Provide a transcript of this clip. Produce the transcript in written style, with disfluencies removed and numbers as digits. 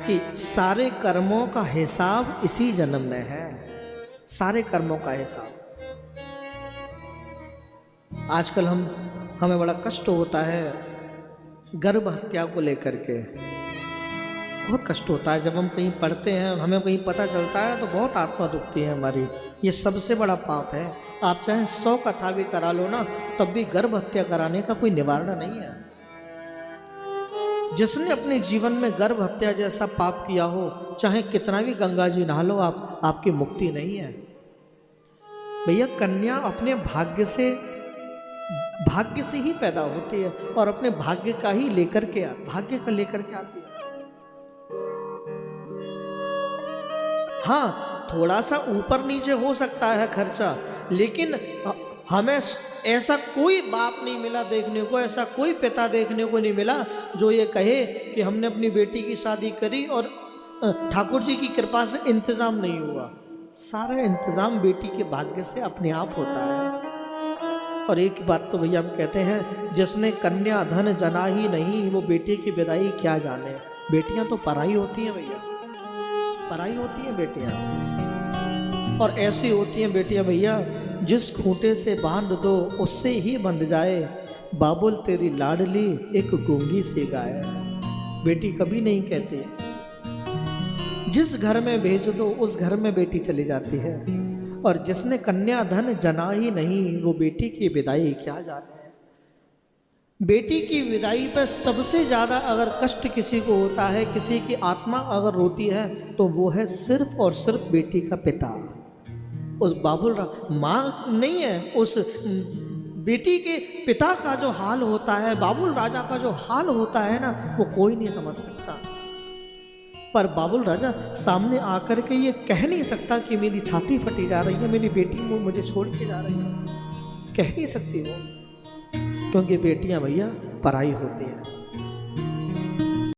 कि सारे कर्मों का हिसाब इसी जन्म में है, सारे कर्मों का हिसाब। आजकल हमें बड़ा कष्ट होता है गर्भ हत्या को लेकर के, बहुत कष्ट होता है। जब हम कहीं पढ़ते हैं, हमें कहीं पता चलता है तो बहुत आत्मा दुखती है हमारी। ये सबसे बड़ा पाप है। आप चाहे 100 कथा भी करा लो ना, तब भी गर्भ हत्या कराने का कोई निवारण नहीं है। जिसने अपने जीवन में गर्भ हत्या जैसा पाप किया हो, चाहे कितना भी गंगा जी नहा लो, आपकी मुक्ति नहीं है भैया। कन्या अपने भाग्य से ही पैदा होती है और अपने भाग्य का ही लेकर के आती है। हाँ, थोड़ा सा ऊपर नीचे हो सकता है खर्चा, लेकिन हमें ऐसा कोई बाप नहीं मिला देखने को, ऐसा कोई पिता देखने को नहीं मिला जो ये कहे कि हमने अपनी बेटी की शादी करी और ठाकुर जी की कृपा से इंतजाम नहीं हुआ। सारा इंतजाम बेटी के भाग्य से अपने आप होता है। और एक बात तो भैया हम कहते हैं, जिसने कन्या धन जना ही नहीं, वो बेटी की विदाई क्या जाने। बेटियां तो पराई होती हैं भैया, पराई होती हैं बेटियां। और ऐसी होती हैं बेटियां भैया, जिस खूंटे से बांध दो उससे ही बंध जाए, बाबुल तेरी लाडली एक गूंगी सी गाय। बेटी कभी नहीं कहती, जिस घर में भेज दो उस घर में बेटी चली जाती है। और जिसने कन्या धन जना ही नहीं, वो बेटी की विदाई क्या जाने। बेटी की विदाई पर सबसे ज्यादा अगर कष्ट किसी को होता है, किसी की आत्मा अगर रोती है, तो वो है सिर्फ और सिर्फ बेटी का पिता। उस बाबुल माँ नहीं है, उस बेटी के पिता का जो हाल होता है, बाबुल राजा का जो हाल होता है ना, वो कोई नहीं समझ सकता। पर बाबुल राजा सामने आकर के ये कह नहीं सकता कि मेरी छाती फटी जा रही है, मेरी बेटी मुझे छोड़ के जा रही है, कह नहीं सकती वो, क्योंकि बेटियां भैया पराई होती हैं।